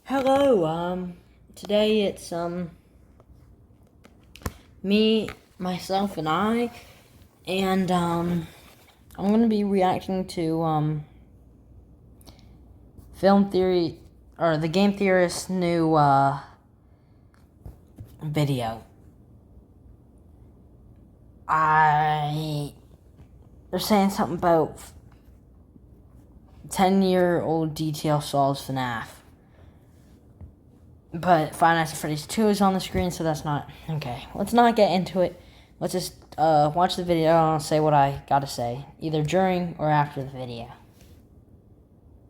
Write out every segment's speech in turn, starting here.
Hello, today it's, me, myself, and I, and, I'm gonna be reacting to, Film Theory, or the Game Theorist's new, video. They're saying something about 10-year-old detail solves FNAF. But Five Nights at Freddy's 2 is on the screen, so that's not... Okay, let's not get into it. Let's just watch the video and I'll say what I gotta say, either during or after the video.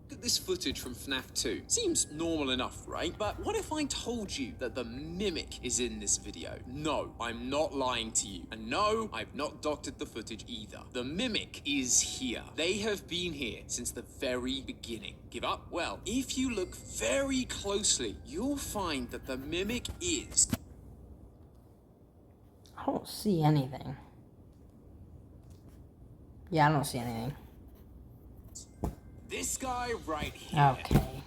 Look at this footage from FNAF 2. Seems normal enough, right? But what if I told you that the Mimic is in this video? No, I'm not lying to you. And no, I've not doctored the footage either. The Mimic is here. They have been here since the very beginning. Give up? Well, if you look very closely, you'll find that the Mimic is... I don't see anything. Yeah, I don't see anything. this guy right here. Okay.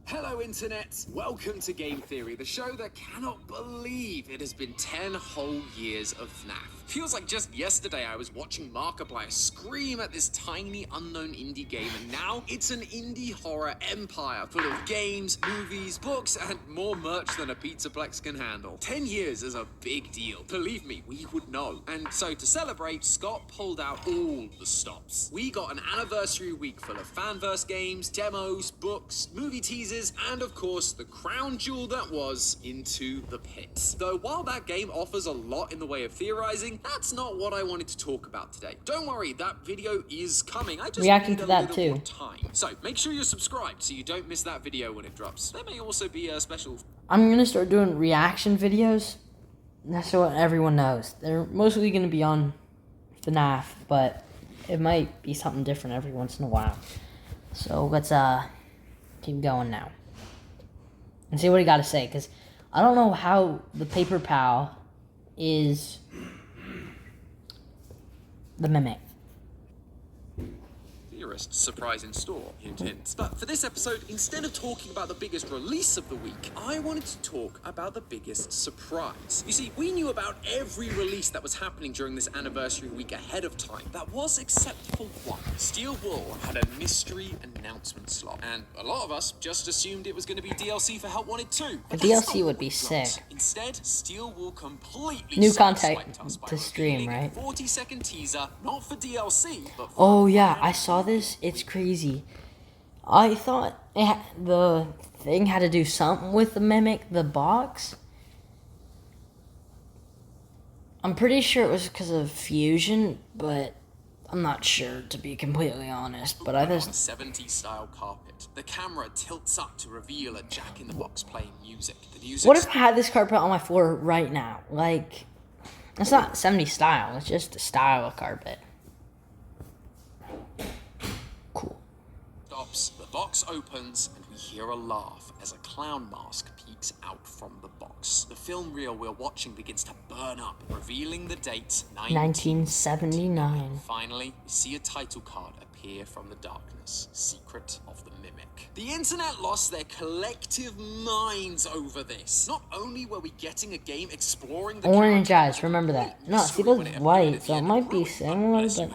Hello Internet, welcome to Game Theory, the show that cannot believe it has been 10 whole years of FNAF. Feels like just yesterday I was watching Markiplier scream at this tiny unknown indie game, and now it's an indie horror empire full of games, movies, books, and more merch than a Pizzaplex can handle. 10 years is a big deal. Believe me, we would know. And so to celebrate, Scott pulled out all the stops. We got an anniversary week full of fanverse games, demos, books, movie teasers, and of course the crown jewel that was Into the Pit. Though while that game offers a lot in the way of theorizing, that's not what I wanted to talk about today. Don't worry, that video is coming. I just reacting need to a that little too. more time. So make sure you're subscribed so you don't miss that video when it drops. There may also be a special... I'm gonna start doing reaction videos. That's what everyone knows. They're mostly gonna be on FNAF, but it might be something different every once in a while. So let's keep going now and see what he got to say, because I don't know how the Paper Pal is the Mimic. Surprise in store, hint hint. But for this episode, instead of talking about the biggest release of the week, I wanted to talk about the biggest surprise. You see, we knew about every release that was happening during this anniversary week ahead of time. That was except for one. Steel Wool had a mystery announcement slot, and a lot of us just assumed it was going to be DLC for Help Wanted 2. The DLC would be sick. Instead, Steel Wool completely New content sideswiped us by to stream, revealing a right? 40-second teaser, not for DLC, but for Oh yeah, I saw this. It's crazy. I thought the thing had to do something with the Mimic, the box. I'm pretty sure it was because of fusion, but I'm not sure, to be completely honest. But I just... 70s style carpet. The camera tilts up to reveal a Jack in the Box playing music. The music... What if I had this carpet on my floor right now? Like, it's not 70s style. It's just a style of carpet. Cool. stops, the box opens, and we hear a laugh as a clown mask peeks out from the box. The film reel we're watching begins to burn up, revealing the date 1979. Finally, we see a title card appear from the darkness. Secret of the Mimic. The internet lost their collective minds over this. Not only were we getting a game exploring the Orange characters, eyes, remember that. No, see those white, so it might be similar, but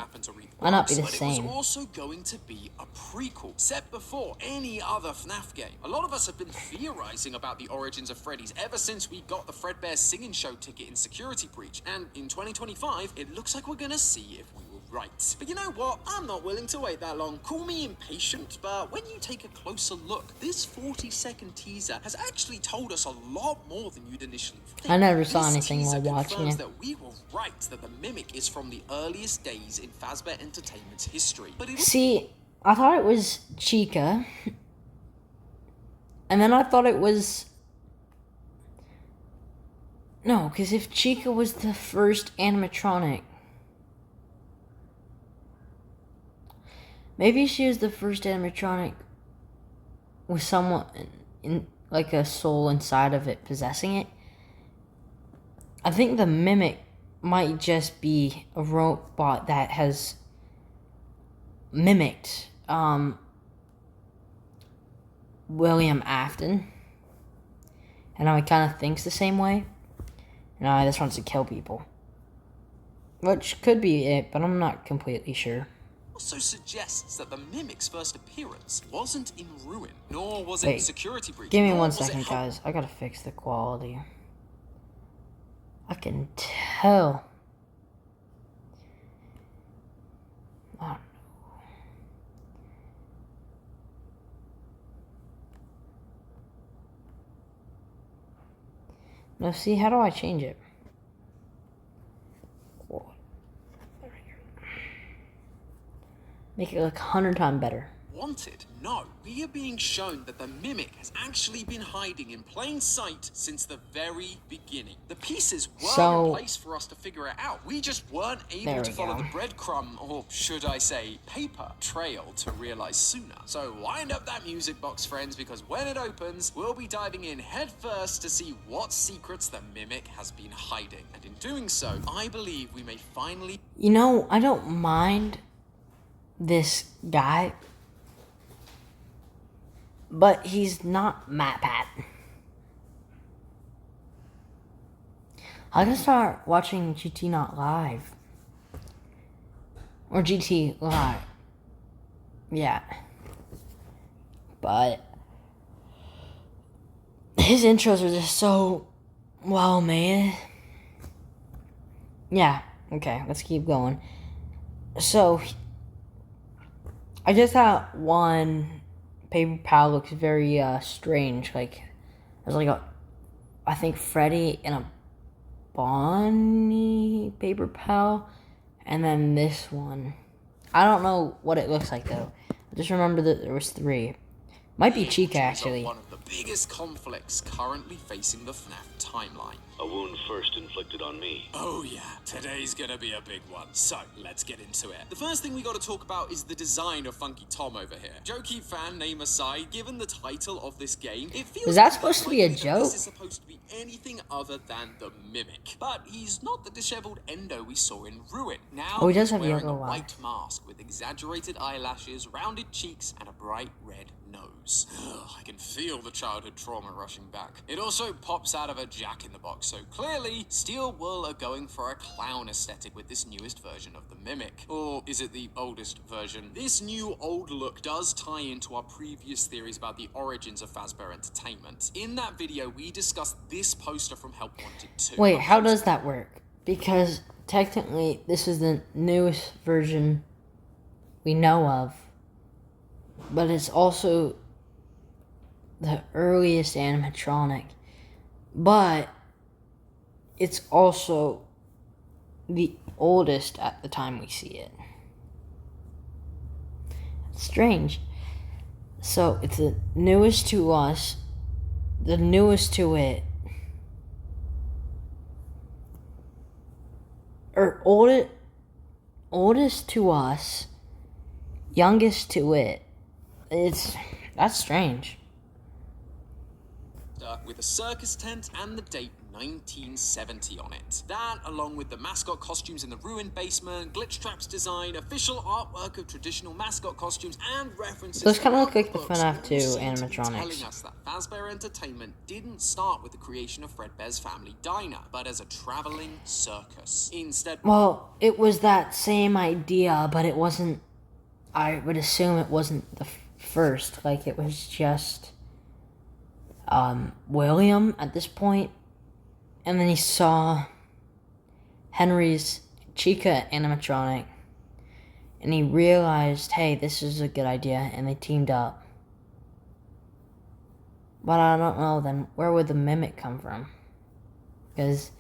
might not be the same. It was also going to be a prequel, set before any other FNAF game. A lot of us have been theorizing about the origins of Freddy's ever since we got the Fredbear Singing Show ticket in Security Breach, and in 2025, it looks like we're gonna see if we were right. But you know what? I'm not willing to wait that long. Call me impatient, but when you take a closer look, this 40-second teaser has actually told us a lot more than you'd initially think. I never saw This anything teaser while watching confirms it. that we were right, that the Mimic is from the earliest days in Fazbear Entertainment's history. But it See, I thought it was Chica, and then I thought it was... No, because if Chica was the first animatronic, maybe she was the first animatronic with someone in, like, a soul inside of it possessing it. I think the Mimic might just be a robot that has mimicked William Afton. And now he kind of thinks the same way. And now he just wants to kill people. Which could be it, but I'm not completely sure. Also suggests that the Mimic's first appearance wasn't in Ruin, nor was it security breach. Give me 1 second, guys. I gotta fix the quality. I can tell. I don't know. No, see, how do I change it? Make it look 100 times better. Wanted? No. We are being shown that the Mimic has actually been hiding in plain sight since the very beginning. The pieces were in place for us to figure it out. We just weren't able to follow the breadcrumb, or should I say, paper trail to realize sooner. So wind up that music box, friends, because when it opens, we'll be diving in head first to see what secrets the Mimic has been hiding. And in doing so, I believe we may finally... You know, I don't mind this guy, but he's not MatPat. I gotta start watching GT Not Live. Or GT Live. Yeah. But his intros are just so well made. Yeah, okay, let's keep going. So, I just thought one Paper Pal looks very strange. Like, there's like I think Freddy and a Bonnie Paper Pal, and then this one. I don't know what it looks like though. I just remember that there was 3. Might be Chica actually. One of the biggest conflicts currently facing the FNAF timeline. A wound first inflicted on me. Oh yeah, today's gonna be a big one, so let's get into it. The first thing we gotta talk about is the design of Funky Tom over here. Jokey fan name aside, given the title of this game, it feels Was that supposed to be a joke? This is supposed to be anything other than the Mimic. But he's not the disheveled Endo we saw in Ruin. Now he does have wearing yellow a eyes. white mask with exaggerated eyelashes, rounded cheeks, and a bright red nose. Ugh, I can feel the childhood trauma rushing back. It also pops out of a jack-in-the-box, so clearly, Steel Wool are going for a clown aesthetic with this newest version of the Mimic. Or is it the oldest version? This new old look does tie into our previous theories about the origins of Fazbear Entertainment. In that video, we discussed this poster from Help Wanted 2. Wait, how does that work? Because technically, this is the newest version we know of, but it's also the earliest animatronic, but it's also the oldest at the time we see it. It's strange. So it's the newest to us, the newest to it, or oldest to us, youngest to it. That's strange. With a circus tent and the date 1970 on it. That, along with the mascot costumes in the ruined basement, Glitchtrap's design, official artwork of traditional mascot costumes, and references. Those kind of look like the books FNAF 2 all seem to be animatronics. telling us that Fazbear Entertainment didn't start with the creation of Fredbear's Family Diner, but as a traveling circus. Instead, Well, it was that same idea, but it wasn't. I would assume it wasn't the first. Like, it was just William at this point, and then he saw Henry's Chica animatronic, and he realized, hey, this is a good idea, and they teamed up. But I don't know, then where would the Mimic come from? Because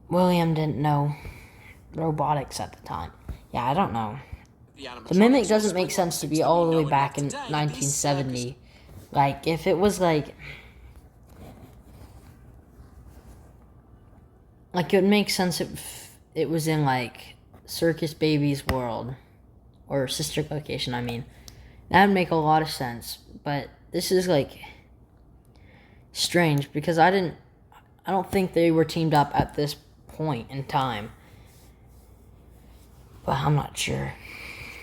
William didn't know robotics at the time. Yeah, I don't know. The Mimic doesn't make sense to be all the way back in 1970. Like, if it was like, it would make sense if it was in, like, Circus Baby's world, or Sister Location, I mean. That would make a lot of sense, but this is, like, strange, because I don't think they were teamed up at this point in time. But I'm not sure.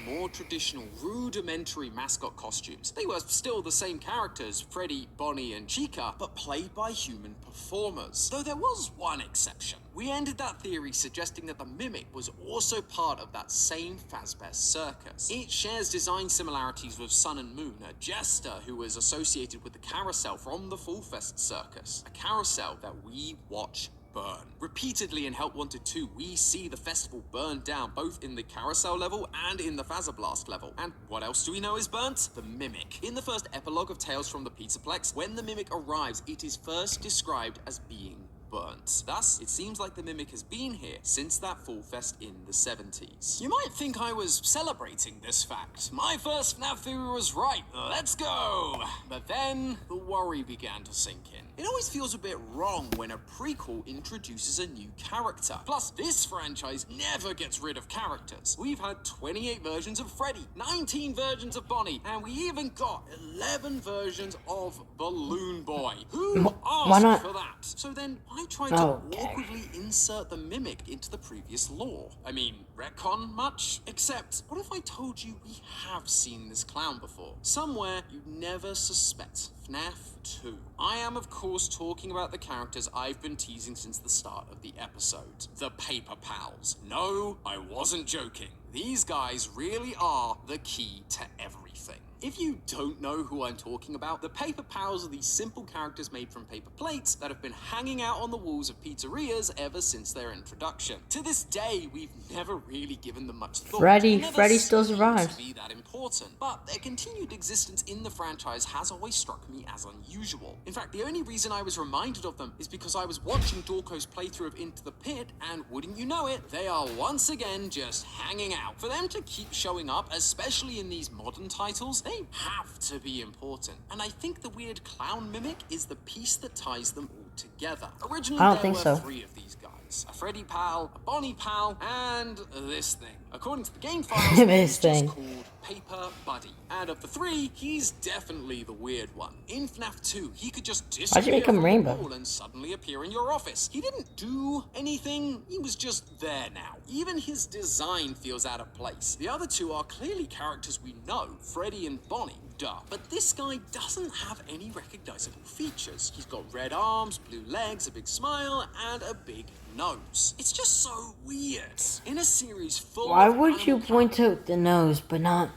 more traditional, rudimentary mascot costumes. They were still the same characters, Freddy, Bonnie, and Chica, but played by human performers. Though there was one exception. We ended that theory suggesting that the Mimic was also part of that same Fazbear circus. It shares design similarities with Sun and Moon, a jester who was associated with the carousel from the Fall Fest circus, a carousel that we watch burn. Repeatedly in Help Wanted 2, we see the festival burn down, both in the carousel level and in the Fazablast level. And what else do we know is burnt? The Mimic. In the first epilogue of Tales from the Pizzaplex, when the Mimic arrives, it is first described as being burnt. Thus, it seems like the Mimic has been here since that Fall Fest in the 70s. You might think I was celebrating this fact. My first FNAF theory was right, let's go! But then, the worry began to sink in. It always feels a bit wrong when a prequel introduces a new character. Plus, this franchise never gets rid of characters. We've had 28 versions of Freddy, 19 versions of Bonnie, and we even got 11 versions of Balloon Boy. Who asked for that? So then, why try to awkwardly insert the Mimic into the previous lore? I mean, retcon much? Except, what if I told you we have seen this clown before? Somewhere you'd never suspect. FNAF 2. I am, of course, talking about the characters I've been teasing since the start of the episode. The Paper Pals. No, I wasn't joking. These guys really are the key to everything. If you don't know who I'm talking about, the Paper Pals are these simple characters made from paper plates that have been hanging out on the walls of pizzerias ever since their introduction. To this day, we've never really given them much thought. Freddy still survives. To be that important, but their continued existence in the franchise has always struck me as unusual. In fact, the only reason I was reminded of them is because I was watching Dorko's playthrough of Into the Pit, and wouldn't you know it, they are once again just hanging out. For them to keep showing up, especially in these modern titles, they have to be important. And I think the weird clown Mimic is the piece that ties them all together. Originally, there were 3 of these guys. A Freddy Pal, a Bonnie Pal, and this thing. According to the game files, this thing. Just called Paper Buddy. And of the 3, he's definitely the weird one. In FNAF 2, he could just disappear make him from rainbow? the wall and suddenly appear in your office. He didn't do anything, he was just there now. Even his design feels out of place. The other 2 are clearly characters we know, Freddy and Bonnie. Duh. But this guy doesn't have any recognizable features. He's got red arms, blue legs, a big smile, and a big nose. It's just so weird. In a series full Why of would you animal point out the nose but not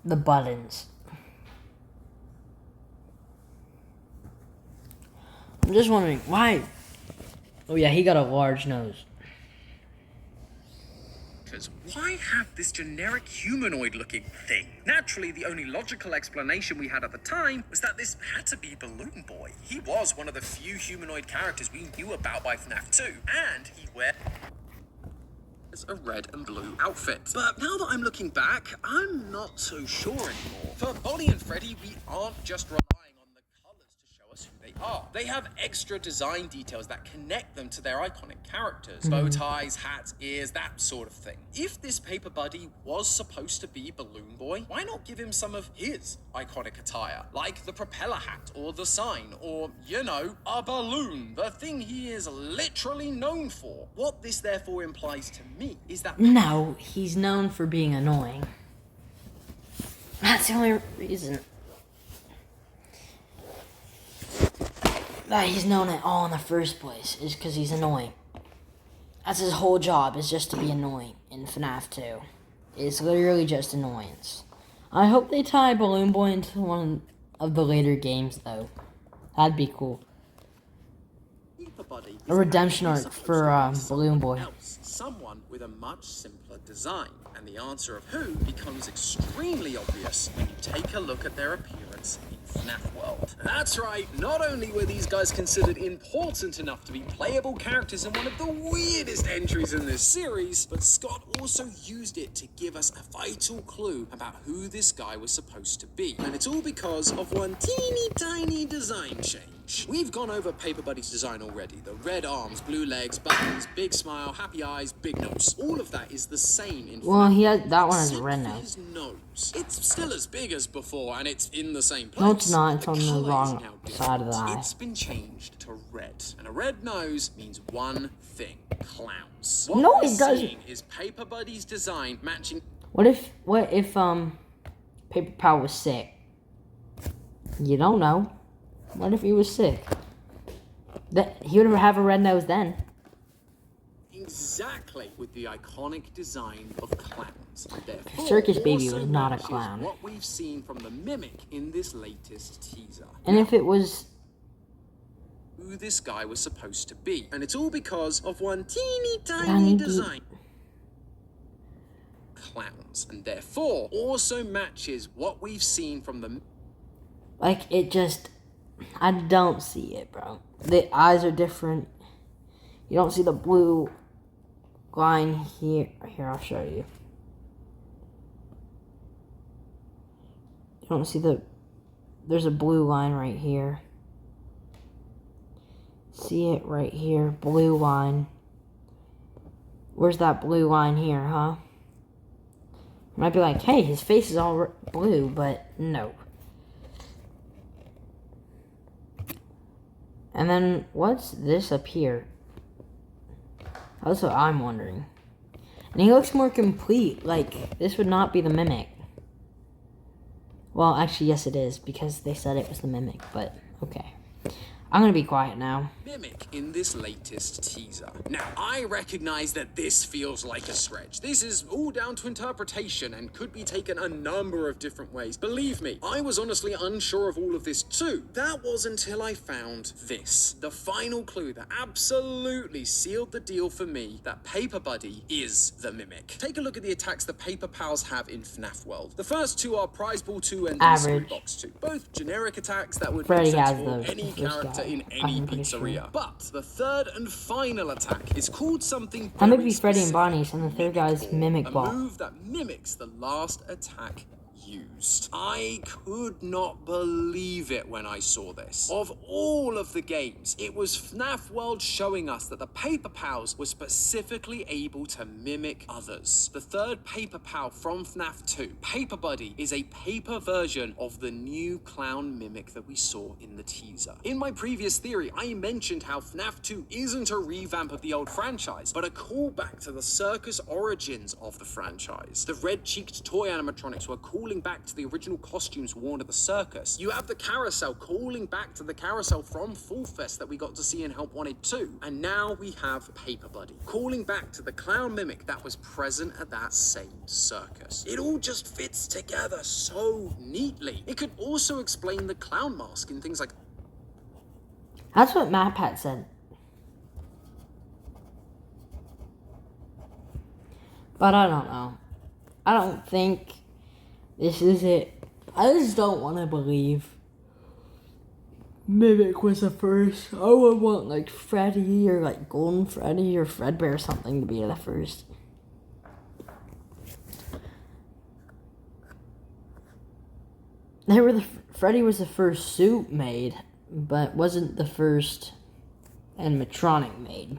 the buttons? I'm just wondering why. Oh yeah, he got a large nose. Why have this generic humanoid-looking thing? Naturally, the only logical explanation we had at the time was that this had to be Balloon Boy. He was one of the few humanoid characters we knew about by FNAF 2, and he wears a red and blue outfit. But now that I'm looking back, I'm not so sure anymore. For Bonnie and Freddy, we aren't just relying on the colors to show us who they are. They have extra design details that connect them to their iconic characters. Bow ties, hats, ears, that sort of thing. If this Paper Buddy was supposed to be Balloon Boy, why not give him some of his iconic attire? Like the propeller hat, or the sign, or, you know, a balloon, the thing he is literally known for. What this therefore implies to me is that No, he's known for being annoying. That's the only reason that he's known at all in the first place, is because he's annoying. That's his whole job, is just to be annoying in FNAF 2. It's literally just annoyance. I hope they tie Balloon Boy into one of the later games, though. That'd be cool. A redemption arc for Balloon Boy. Someone with a much simpler design. And the answer of who becomes extremely obvious when you take a look at their appearance in FNAF World. That's right, not only were these guys considered important enough to be playable characters in one of the weirdest entries in this series, but Scott also used it to give us a vital clue about who this guy was supposed to be. And it's all because of one teeny tiny design change. We've gone over Paper Buddy's design already. The red arms, blue legs, buttons, big smile, happy eyes, big nose. All of that is the same in Well, FNAF, that one has a except red for nose. his nose. It's still as big as before, and it's in the same place. No, it's not. It's on the colour wrong is now different. side of the eye. It's been changed to red, and a red nose means one thing: clowns. What No, we're it doesn't. seeing is Paper Buddy's design matching What if Paper Pal was sick? You don't know. What if he was sick? That he would have a red nose then. Exactly with the iconic design of clowns. Therefore, Circus Baby also was not a matches clown. What we've seen from the Mimic in this latest teaser. And if it was, Who this guy was supposed to be. And it's all because of one teeny tiny Tiny design. Clowns. And therefore also matches what we've seen from the like, it just, I don't see it, bro. The eyes are different. You don't see the blue line here. Here, I'll show you. You don't see there's a blue line right here. See it right here, blue line. Where's that blue line here, huh? You might be like, hey, his face is all blue, but no. And then, what's this up here? That's what I'm wondering. And he looks more complete. Like, this would not be the Mimic. Well, actually, yes it is, because they said it was the Mimic, but okay. I'm gonna be quiet now. Mimic in this latest teaser. Now, I recognize that this feels like a stretch. This is all down to interpretation and could be taken a number of different ways. Believe me, I was honestly unsure of all of this too. That was until I found this. The final clue that absolutely sealed the deal for me that Paper Buddy is the Mimic. Take a look at the attacks the Paper Pals have in FNAF World. The first two are Prize Ball 2 and Average. Box 2. Both generic attacks that would Freddy make sense has for those, any the first character guy. in any I'm pretty pizzeria. sure. But the third and final attack is called something That might very be Freddy and specific. Bonnie's, and the third guy's Ball, Mimic a Ball. move that mimics the last attack used. I could not believe it when I saw this. Of all of the games, it was FNAF World showing us that the Paper Pals were specifically able to mimic others. The third Paper Pal from FNAF 2, Paper Buddy, is a paper version of the new clown mimic that we saw in the teaser. In my previous theory, I mentioned how FNAF 2 isn't a revamp of the old franchise, but a callback to the circus origins of the franchise. The red-cheeked toy animatronics were calling back to the original costumes worn at the circus. You have the carousel calling back to the carousel from Fall Fest that we got to see in Help Wanted 2. And now we have Paper Buddy calling back to the clown mimic that was present at that same circus. It all just fits together so neatly. It could also explain the clown mask and things like That's what MatPat said. But I don't know. I don't think this is it. I just don't want to believe Mimic was the first. I would want like Freddy or like Golden Freddy or Fredbear or something to be the first. Freddy was the first suit made, but wasn't the first animatronic made.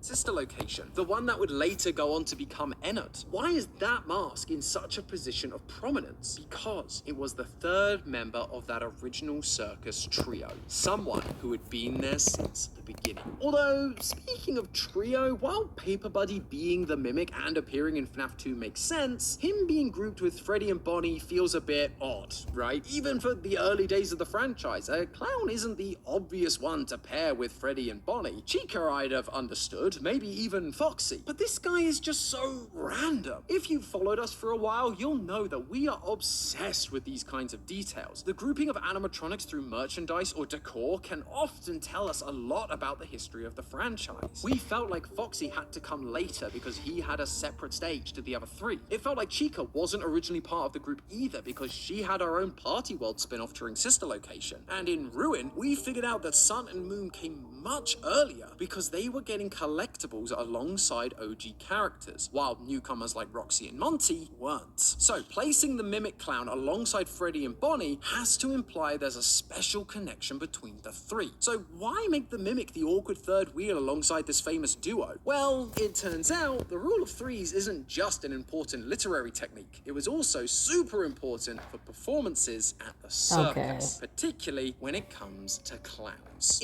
sister location, the one that would later go on to become Ennard. Why is that mask in such a position of prominence? Because it was the third member of that original circus trio, someone who had been there since the beginning. Although, speaking of trio, while Paper Buddy being the mimic and appearing in FNAF 2 makes sense, him being grouped with Freddy and Bonnie feels a bit odd, right? Even for the early days of the franchise, a clown isn't the obvious one to pair with Freddy and Bonnie. Chica I'd have understood, maybe even Foxy, but this guy is just so random. If you've followed us for a while, you'll know that we are obsessed with these kinds of details. The grouping of animatronics through merchandise or decor can often tell us a lot about the history of the franchise. We felt like Foxy had to come later because he had a separate stage to the other three. It felt like Chica wasn't originally part of the group either because she had her own Party World spin-off during Sister Location. And in Ruin, we figured out that Sun and Moon came much earlier because they were getting collectibles alongside OG characters, while newcomers like Roxy and Monty weren't. So placing the Mimic Clown alongside Freddy and Bonnie has to imply there's a special connection between the three. So why make the Mimic the awkward third wheel alongside this famous duo? Well, it turns out the rule of threes isn't just an important literary technique. It was also super important for performances at the circus, particularly when it comes to clowns.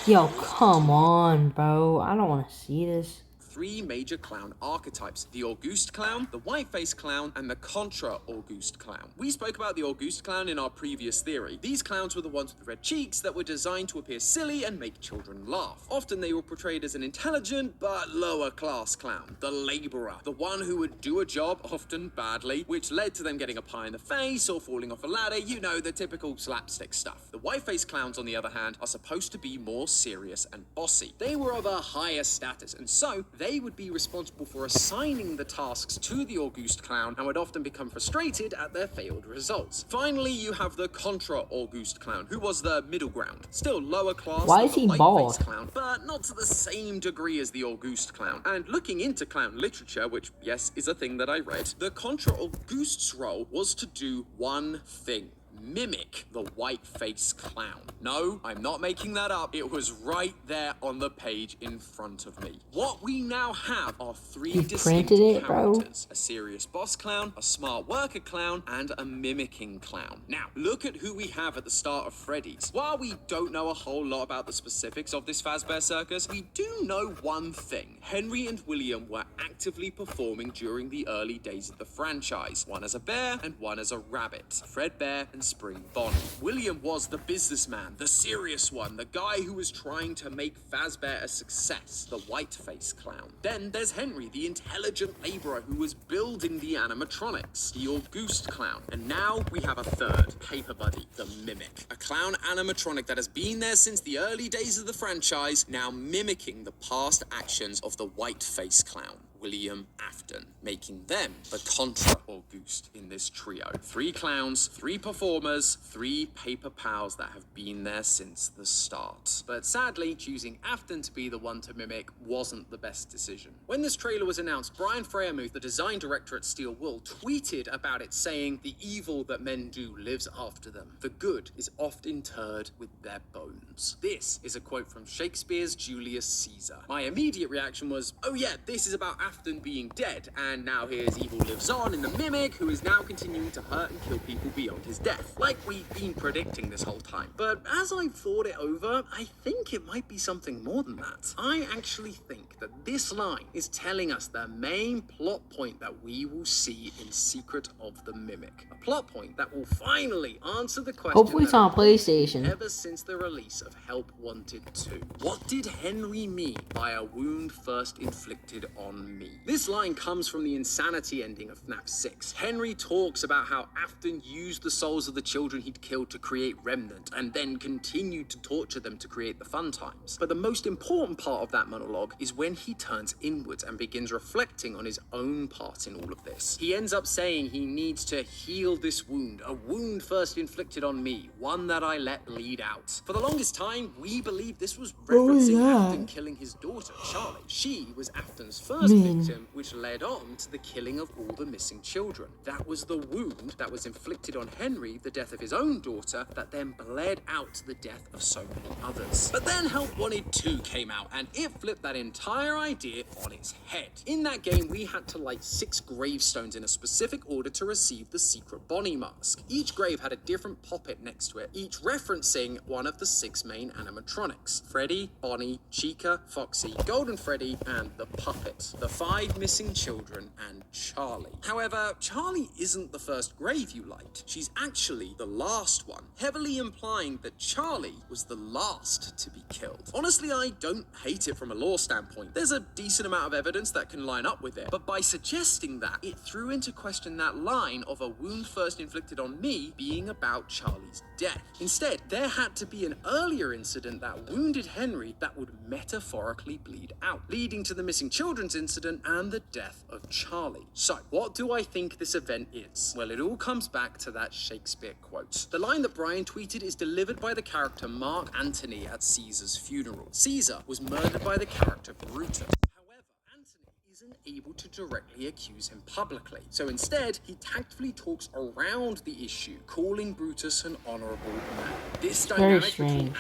Yo, come on, bro. I don't want to see this. three major clown archetypes: the Auguste clown, the white-faced clown, and the contra-Auguste clown. We spoke about the Auguste clown in our previous theory. These clowns were the ones with red cheeks that were designed to appear silly and make children laugh. Often they were portrayed as an intelligent but lower class clown, the laborer, the one who would do a job, often badly, which led to them getting a pie in the face or falling off a ladder, you know, the typical slapstick stuff. The white-faced clowns, on the other hand, are supposed to be more serious and bossy. They were of a higher status, and so they would be responsible for assigning the tasks to the Auguste clown and would often become frustrated at their failed results. Finally, you have the contra-Auguste clown, who was the middle ground. Still lower class Why than is the he white-faced bald? clown, but not to the same degree as the Auguste clown. And looking into clown literature, which, yes, is a thing that I read, the contra-Auguste's role was to do one thing: mimic the white-faced clown. No, I'm not making that up. It was right there on the page in front of me. What we now have are three You distinct printed it, bro? characters: a serious boss clown, a smart worker clown, and a mimicking clown. Now, look at who we have at the start of Freddy's. While we don't know a whole lot about the specifics of this Fazbear Circus, we do know one thing: Henry and William were actively performing during the early days of the franchise, one as a bear and one as a rabbit, Fredbear and Spring Bonnie. William was the businessman, the serious one, the guy who was trying to make Fazbear a success, the white-faced clown. Then there's Henry, the intelligent laborer who was building the animatronics, the Auguste clown. And now we have a third, Paper Buddy, the mimic, a clown animatronic that has been there since the early days of the franchise, now mimicking the past actions of the white-faced clown, William Afton, making them the contra-Auguste in this trio. Three clowns, three performers, three paper pals that have been there since the start. But sadly, choosing Afton to be the one to mimic wasn't the best decision. When this trailer was announced, Brian Freyamuth, the design director at Steel Wool, tweeted about it, saying, "The evil that men do lives after them. The good is oft interred with their bones." This is a quote from Shakespeare's Julius Caesar. My immediate reaction was, oh yeah, this is about Afton being dead, and now his evil lives on in the mimic, who is now continuing to hurt and kill people beyond his death, like we've been predicting this whole time. But as I've thought it over, I think it might be something more than that. I actually think that this line is telling us the main plot point that we will see in Secret of the Mimic. A plot point that will finally answer the question Hopefully it's on PlayStation. ever since the release of Help Wanted 2. What did Henry mean by a wound first inflicted on me? This line comes from the insanity ending of FNAF 6. Henry talks about how Afton used the souls of the children he'd killed to create Remnant, and then continued to torture them to create the fun times. But the most important part of that monologue is when he turns inwards and begins reflecting on his own part in all of this. He ends up saying he needs to heal this wound, a wound first inflicted on me, one that I let bleed out. For the longest time, we believed this was referencing Afton killing his daughter, Charlie. She was Afton's first victim, which led on to the killing of all the missing children. That was the wound that was inflicted on Henry, the death of his own daughter, that then bled out to the death of so many others. But then Help Wanted 2 came out, and it flipped that entire idea on its head. In that game, we had to light 6 gravestones in a specific order to receive the secret Bonnie mask. Each grave had a different puppet next to it, each referencing one of the 6 main animatronics: Freddy, Bonnie, Chica, Foxy, Golden Freddy, and the puppet, the 5 missing children, and Charlie. However, Charlie isn't the first grave you light. She's actually the last one, heavily implying that Charlie was the last to be killed. Honestly, I don't hate it from a lore standpoint. There's a decent amount of evidence that can line up with it, but by suggesting that, it threw into question that line of a wound first inflicted on me being about Charlie's death. Instead, there had to be an earlier incident that wounded Henry that would metaphorically bleed out, leading to the missing children's incident and the death of Charlie. So, what do I think this event is? Well, it all comes back to that Shakespeare quote. The line that Brian tweeted is delivered by the character Mark Antony at Caesar's funeral. Caesar was murdered by the character Brutus. However, Antony isn't able to directly accuse him publicly, so instead, he tactfully talks around the issue, calling Brutus an honorable man. This dynamic between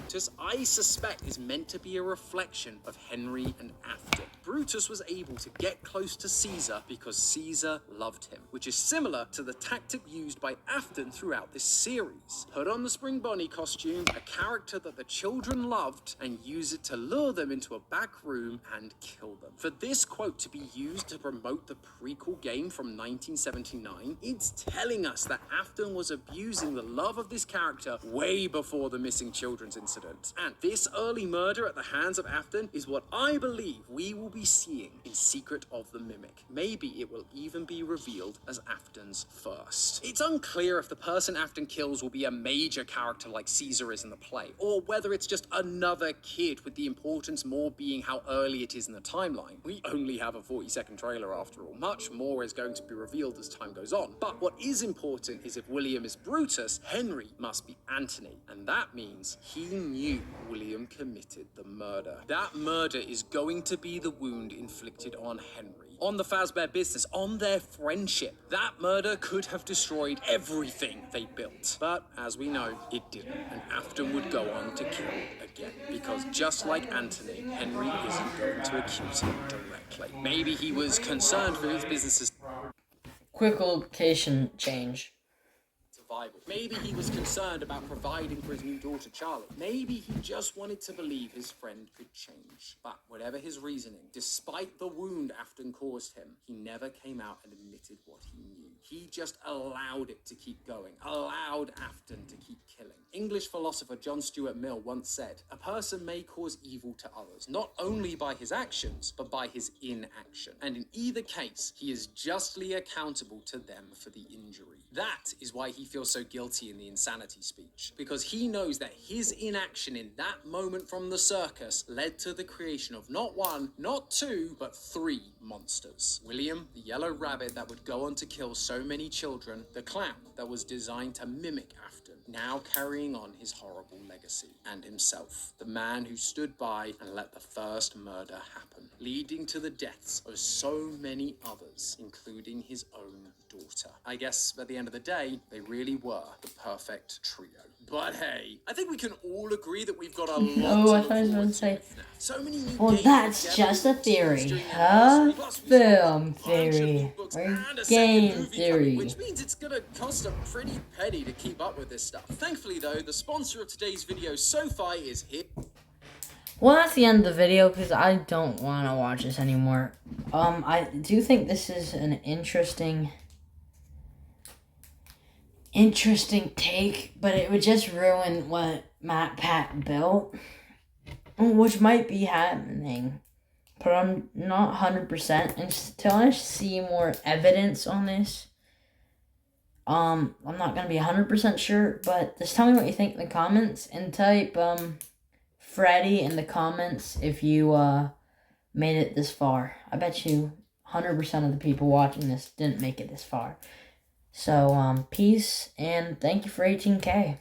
Brutus, I suspect, is meant to be a reflection of Henry and Afton. Brutus was able to get close to Caesar because Caesar loved him, which is similar to the tactic used by Afton throughout this series. Put on the Spring Bonnie costume, a character that the children loved, and use it to lure them into a back room and kill them. For this quote to be used to promote the prequel game from 1979, it's telling us that Afton was abusing the love of this character way before the missing children's incident. And this early murder at the hands of Afton is what I believe we will be seeing in Secret of the Mimic. Maybe it will even be revealed as Afton's first. It's unclear if the person Afton kills will be a major character like Caesar is in the play, or whether it's just another kid, with the importance more being how early it is in the timeline. We only have a 40-second trailer after all. Much more is going to be revealed as time goes on. But what is important is if William is Brutus, Henry must be Antony, and that means he knew William committed the murder. That murder is going to be the wound inflicted on Henry, on the Fazbear business, on their friendship. That murder could have destroyed everything they built. But as we know, it didn't, and Afton would go on to kill again, because just like Antony, Henry isn't going to accuse him directly. Maybe he was concerned for his business's Quick location change. survival. Maybe he was concerned about providing for his new daughter, Charlotte. Maybe he just wanted to believe his friend could change. But whatever his reasoning, despite the wound Afton caused him, he never came out and admitted what he knew. He just allowed it to keep going, allowed Afton to keep killing. English philosopher John Stuart Mill once said, "A person may cause evil to others, not only by his actions, but by his inaction. And in either case, he is justly accountable to them for the injury." That is why he feels so guilty in the insanity speech, because he knows that his inaction in that moment from the circus led to the creation of not one, not two, but 3 monsters. William, the yellow rabbit that would go on to kill so many children, the clown that was designed to mimic Afton, now carrying on his horrible legacy, and himself, the man who stood by and let the first murder happen, leading to the deaths of so many others, including his own daughter. I guess at the end of the day, they really were the perfect trio. But hey, I think we can all agree that we've got a lot Oh, I to thought I was look going forward to say. to. So many new Well, games that's together, just a series theory. during the Huh? anniversary, plus we've got Film a bunch of theory. books Or and a second game movie theory. coming, which means it's gonna cost a pretty penny to keep up with this stuff. Thankfully though, the sponsor of today's video, SoFi, is here. Well, that's the end of the video because I don't want to watch this anymore. I do think this is an interesting take, but it would just ruin what MatPat built, which might be happening, but I'm not 100% until I see more evidence on this. I'm not gonna be 100% sure, but just tell me what you think in the comments, and type Freddy in the comments if you made it this far. I bet you 100% of the people watching this didn't make it this far. So peace, and thank you for 18K.